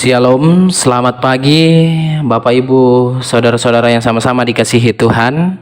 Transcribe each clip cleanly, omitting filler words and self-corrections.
Shalom, selamat pagi Bapak Ibu, saudara-saudara yang sama-sama dikasihi Tuhan.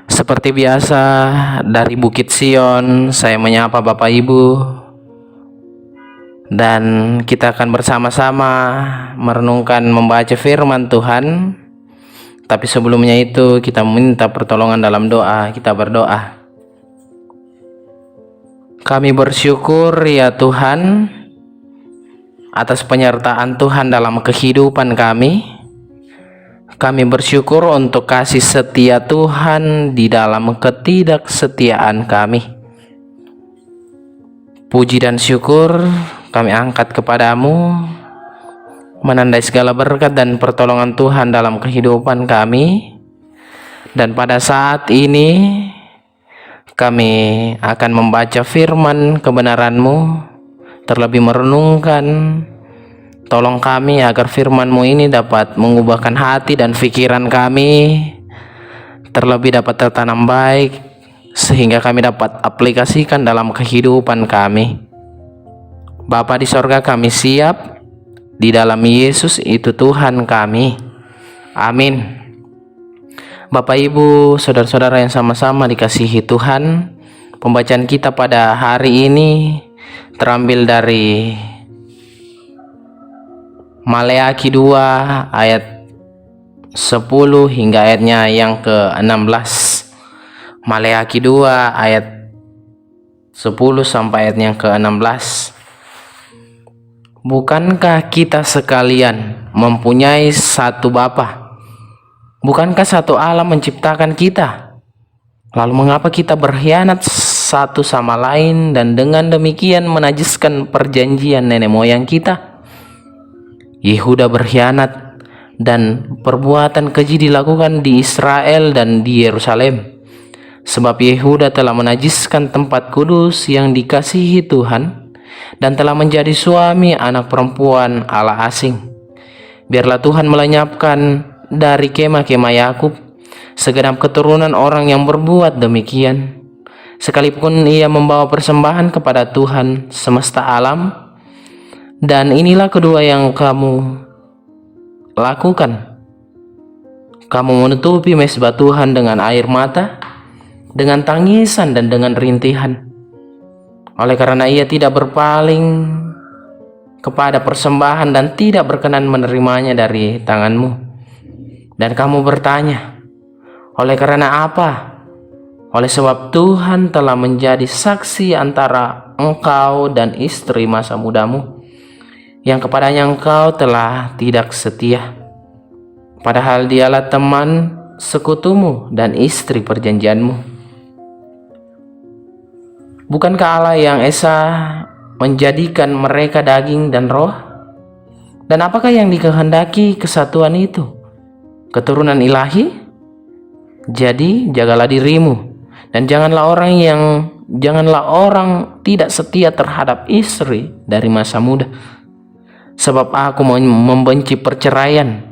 Seperti biasa dari Bukit Sion, saya menyapa Bapak Ibu. Dan kita akan bersama-sama merenungkan membaca firman Tuhan. Tapi sebelumnya itu kita minta pertolongan dalam doa, kita berdoa. Kami bersyukur ya Tuhan atas penyertaan Tuhan dalam kehidupan kami. Kami bersyukur untuk kasih setia Tuhan di dalam ketidaksetiaan kami. Puji dan syukur kami angkat kepadamu, menandai segala berkat dan pertolongan Tuhan dalam kehidupan kami. Dan pada saat ini kami akan membaca firman kebenaran-Mu, terlebih merenungkan. Tolong kami agar firman-Mu ini dapat mengubahkan hati dan pikiran kami, terlebih dapat tertanam baik, sehingga kami dapat aplikasikan dalam kehidupan kami. Bapa di sorga, kami siap di dalam Yesus itu Tuhan kami. Amin. Bapak Ibu, saudara-saudara yang sama-sama dikasihi Tuhan, pembacaan kita pada hari ini terambil dari Maleakhi 2 ayat 10 hingga ayatnya yang ke-16. Maleakhi 2 ayat 10 sampai ayatnya ke-16. Bukankah kita sekalian mempunyai satu Bapa? Bukankah satu Allah menciptakan kita? Lalu mengapa kita berkhianat satu sama lain dan dengan demikian menajiskan perjanjian nenek moyang kita? Yehuda berkhianat dan perbuatan keji dilakukan di Israel dan di Yerusalem, sebab Yehuda telah menajiskan tempat kudus yang dikasihi Tuhan dan telah menjadi suami anak perempuan Allah asing. Biarlah Tuhan melenyapkan dari kemah-kemah Yakub segenap keturunan orang yang berbuat demikian, sekalipun ia membawa persembahan kepada Tuhan semesta alam. Dan inilah kedua yang kamu lakukan. Kamu menutupi mezbah Tuhan dengan air mata, dengan tangisan dan dengan rintihan. Oleh karena ia tidak berpaling kepada persembahan dan tidak berkenan menerimanya dari tanganmu. Dan kamu bertanya, oleh karena apa? Oleh sebab Tuhan telah menjadi saksi antara engkau dan istri masa mudamu, yang kepadanya engkau telah tidak setia, padahal dialah teman sekutumu dan istri perjanjianmu. Bukankah Allah yang esa menjadikan mereka daging dan roh? Dan apakah yang dikehendaki kesatuan itu? Keturunan ilahi? Jadi jagalah dirimu, dan janganlah orang tidak setia terhadap istri dari masa muda. Sebab aku membenci perceraian.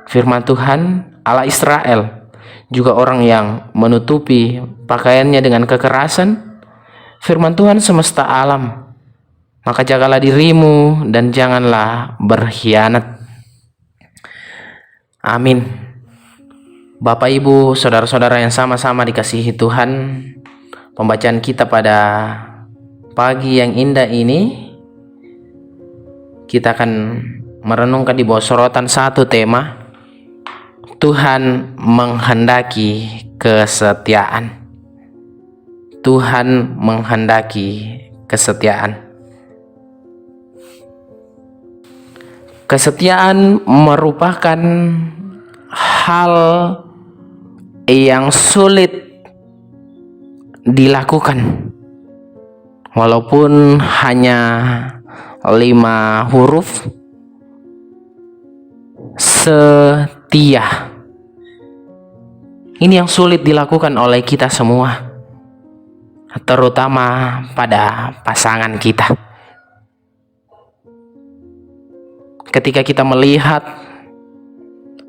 Firman Tuhan Allah Israel, juga orang yang menutupi pakaiannya dengan kekerasan. Firman Tuhan semesta alam, maka jagalah dirimu dan janganlah berkhianat. Amin. Bapak Ibu, saudara-saudara yang sama-sama dikasihi Tuhan, pembacaan kita pada pagi yang indah ini, kita akan merenungkan di bawah sorotan satu tema, Tuhan menghendaki kesetiaan. Tuhan menghendaki kesetiaan. Kesetiaan merupakan hal yang sulit dilakukan, walaupun hanya 5 huruf. Setia. Ini yang sulit dilakukan oleh kita semua, terutama pada pasangan kita. Ketika kita melihat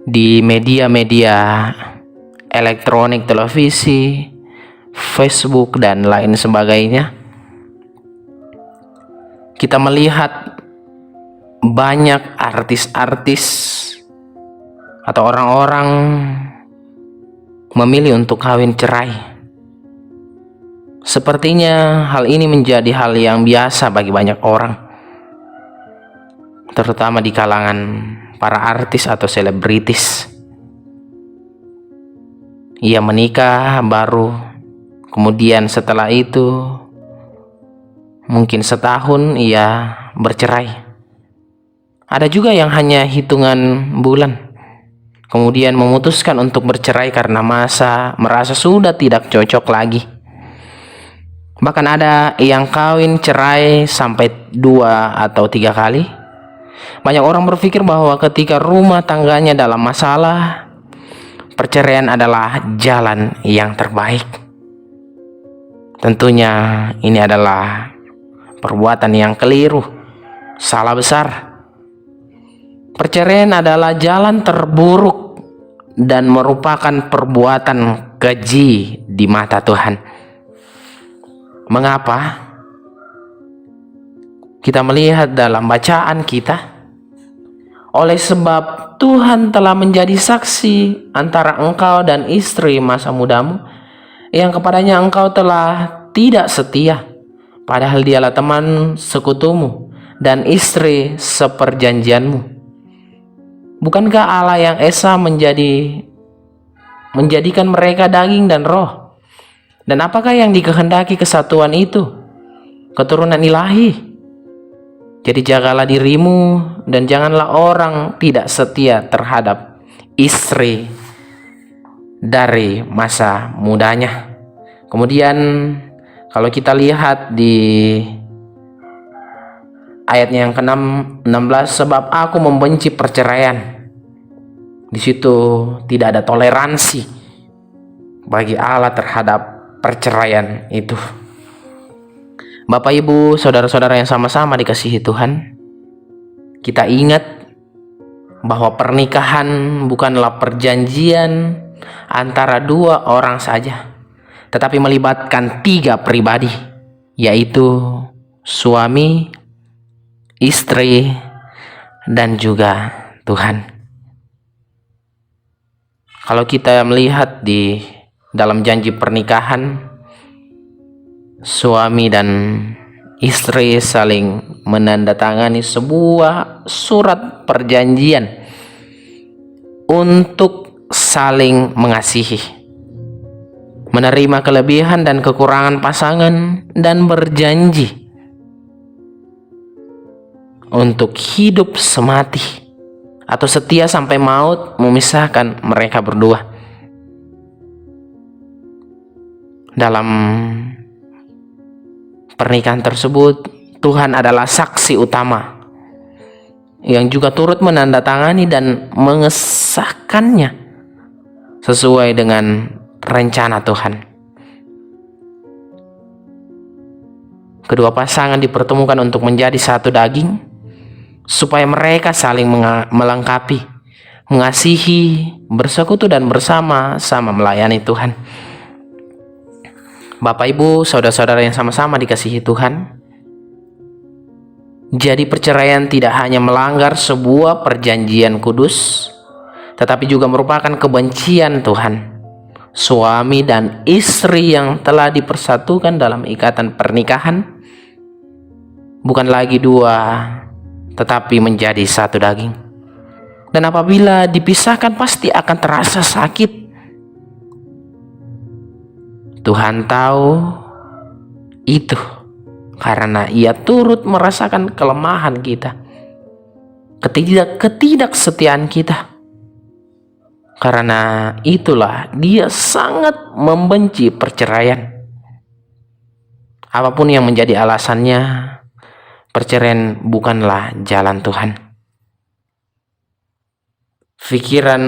di media-media elektronik, televisi, Facebook dan lain sebagainya, kita melihat banyak artis-artis atau orang-orang memilih untuk kawin cerai. Sepertinya hal ini menjadi hal yang biasa bagi banyak orang, terutama di kalangan para artis atau selebritis. Ia menikah baru, kemudian setelah itu mungkin setahun ia bercerai. Ada juga yang hanya hitungan bulan kemudian memutuskan untuk bercerai karena merasa sudah tidak cocok lagi. Bahkan ada yang kawin cerai sampai 2 atau 3 kali. Banyak orang berpikir bahwa ketika rumah tangganya dalam masalah, perceraian adalah jalan yang terbaik. Tentunya ini adalah perbuatan yang keliru, salah besar. Perceraian adalah jalan terburuk dan merupakan perbuatan keji di mata Tuhan. Mengapa? Kita melihat dalam bacaan kita, oleh sebab Tuhan telah menjadi saksi antara engkau dan istri masa mudamu, yang kepadanya engkau telah tidak setia, padahal dialah teman sekutumu dan istri seperjanjianmu. Bukankah Allah yang esa menjadikan mereka daging dan roh? Dan apakah yang dikehendaki kesatuan itu? Keturunan ilahi. Jadi jagalah dirimu dan janganlah orang tidak setia terhadap istri dari masa mudanya. Kemudian kalau kita lihat di ayatnya yang ke-16, sebab aku membenci perceraian. Di situ tidak ada toleransi bagi Allah terhadap perceraian itu. Bapak, Ibu, saudara-saudara yang sama-sama dikasihi Tuhan, kita ingat bahwa pernikahan bukanlah perjanjian antara 2 orang saja, tetapi melibatkan 3 pribadi, yaitu suami, istri, dan juga Tuhan. Kalau kita melihat di dalam janji pernikahan, suami dan istri saling menandatangani sebuah surat perjanjian untuk saling mengasihi, menerima kelebihan dan kekurangan pasangan, dan berjanji untuk hidup semati atau setia sampai maut memisahkan mereka berdua. Dalam pernikahan tersebut, Tuhan adalah saksi utama yang juga turut menandatangani dan mengesahkannya sesuai dengan rencana Tuhan. Kedua pasangan dipertemukan untuk menjadi satu daging, supaya mereka saling melengkapi, mengasihi, bersekutu, dan bersama-sama melayani Tuhan. Bapak, Ibu, saudara-saudara yang sama-sama dikasihi Tuhan, jadi perceraian tidak hanya melanggar sebuah perjanjian kudus, tetapi juga merupakan kebencian Tuhan. Suami dan istri yang telah dipersatukan dalam ikatan pernikahan bukan lagi 2, tetapi menjadi satu daging. Dan apabila dipisahkan pasti akan terasa sakit. Tuhan tahu itu karena Ia turut merasakan kelemahan kita, ketidaksetiaan kita. Karena itulah Dia sangat membenci perceraian. Apapun yang menjadi alasannya, perceraian bukanlah jalan Tuhan. Pikiran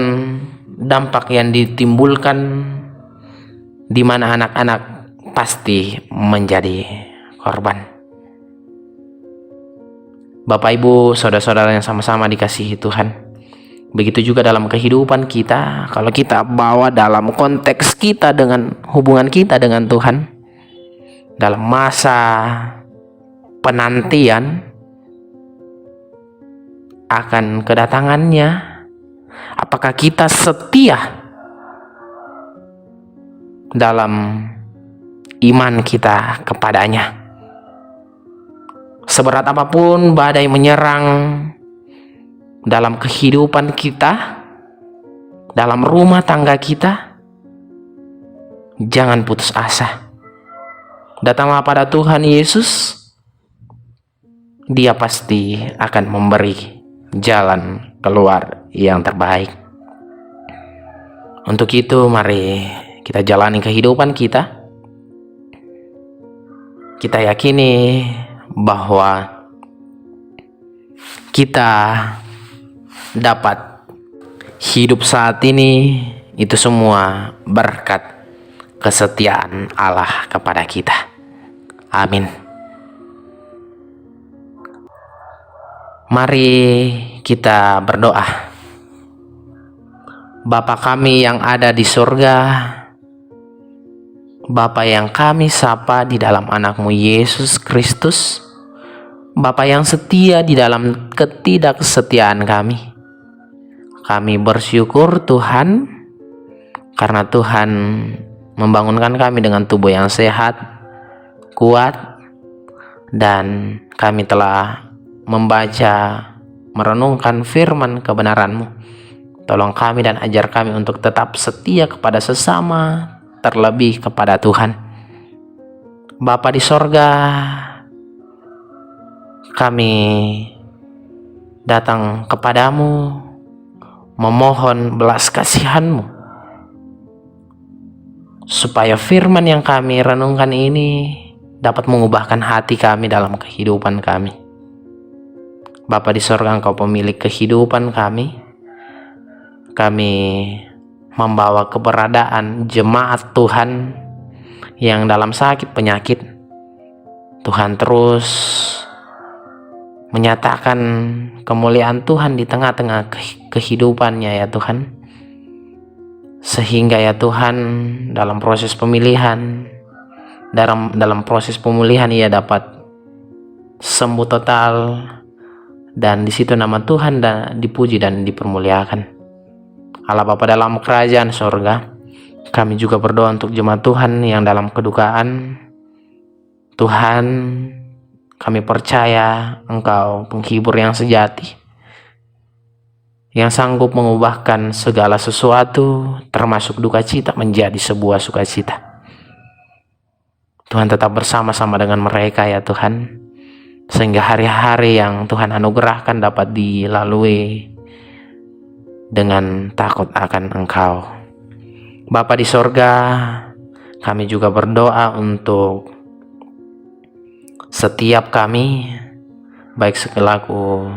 dampak yang ditimbulkan di mana anak-anak pasti menjadi korban. Bapak, Ibu, saudara-saudara yang sama-sama dikasihi Tuhan, begitu juga dalam kehidupan kita. Kalau kita bawa dalam konteks kita dengan hubungan kita dengan Tuhan, dalam masa penantian, akan kedatangannya? Apakah kita setia dalam iman kita kepadanya? Seberat apapun badai menyerang dalam kehidupan kita, dalam rumah tangga kita, jangan putus asa. Datanglah pada Tuhan Yesus, Dia pasti akan memberi jalan keluar yang terbaik. Untuk itu mari kita jalani kehidupan kita. Kita yakini bahwa kita dapat hidup saat ini itu semua berkat kesetiaan Allah kepada kita. Amin. Mari kita berdoa. Bapa kami yang ada di surga, Bapa yang kami sapa di dalam anakmu Yesus Kristus, Bapa yang setia di dalam ketidaksetiaan kami. Kami bersyukur Tuhan, karena Tuhan membangunkan kami dengan tubuh yang sehat, kuat, dan kami telah membaca, merenungkan firman kebenaran-Mu. Tolong kami dan ajar kami untuk tetap setia kepada sesama, terlebih kepada Tuhan. Bapa di sorga, kami datang kepadamu memohon belas kasihan-Mu, supaya firman yang kami renungkan ini dapat mengubahkan hati kami dalam kehidupan kami. Bapa di sorga, Engkau pemilik kehidupan kami. Kami membawa keberadaan jemaat Tuhan yang dalam sakit penyakit. Tuhan terus menyatakan kemuliaan Tuhan di tengah-tengah kehidupannya ya Tuhan. Sehingga ya Tuhan dalam proses pemilihan, dalam proses pemulihan ia dapat sembuh total, dan di situ nama Tuhan dipuji dan dipermuliakan. Allah Bapa dalam kerajaan sorga, kami juga berdoa untuk jemaat Tuhan yang dalam kedukaan. Tuhan, kami percaya Engkau penghibur yang sejati, yang sanggup mengubahkan segala sesuatu, termasuk duka cita menjadi sebuah sukacita. Tuhan tetap bersama-sama dengan mereka ya Tuhan, sehingga hari-hari yang Tuhan anugerahkan dapat dilalui dengan takut akan Engkau. Bapa di sorga, kami juga berdoa untuk setiap kami, baik selaku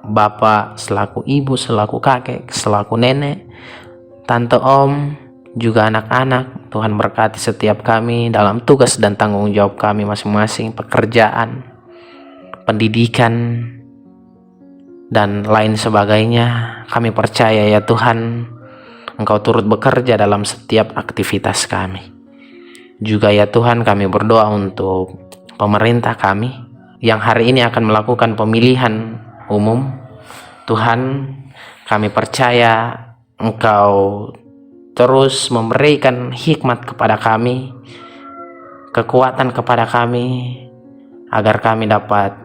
bapak, selaku ibu, selaku kakek, selaku nenek, tante, om, juga anak-anak. Tuhan berkati setiap kami dalam tugas dan tanggung jawab kami masing-masing, pekerjaan, pendidikan, dan lain sebagainya. Kami percaya ya Tuhan, Engkau turut bekerja dalam setiap aktivitas kami. Juga ya Tuhan, kami berdoa untuk pemerintah kami yang hari ini akan melakukan pemilihan umum. Tuhan, kami percaya Engkau terus memberikan hikmat kepada kami, kekuatan kepada kami, agar kami dapat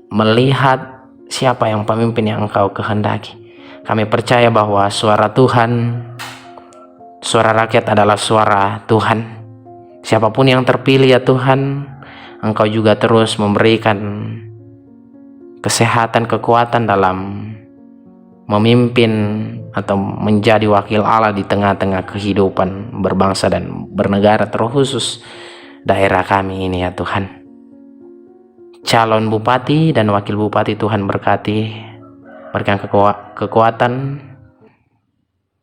melihat siapa yang pemimpin yang Engkau kehendaki. Kami percaya bahwa suara Tuhan, suara rakyat adalah suara Tuhan. Siapapun yang terpilih ya Tuhan, Engkau juga terus memberikan kesehatan, kekuatan dalam memimpin atau menjadi wakil Allah di tengah-tengah kehidupan berbangsa dan bernegara, terkhusus daerah kami ini ya Tuhan. Calon bupati dan wakil bupati Tuhan berkati, berikan kekuatan,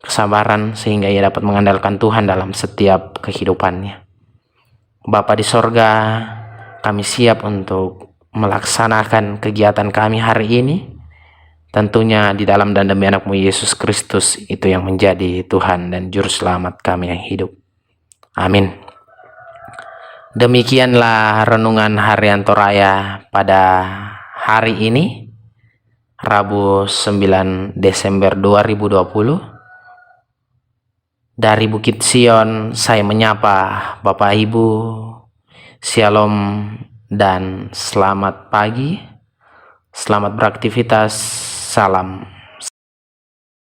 kesabaran, sehingga ia dapat mengandalkan Tuhan dalam setiap kehidupannya. Bapa di sorga, kami siap untuk melaksanakan kegiatan kami hari ini, tentunya di dalam dan demi anakmu Yesus Kristus, itu yang menjadi Tuhan dan Juru Selamat kami yang hidup. Amin. Demikianlah renungan harian Toraya pada hari ini. Rabu 9 Desember 2020. Dari Bukit Sion, saya menyapa Bapak Ibu. Shalom dan selamat pagi. Selamat beraktivitas. Salam.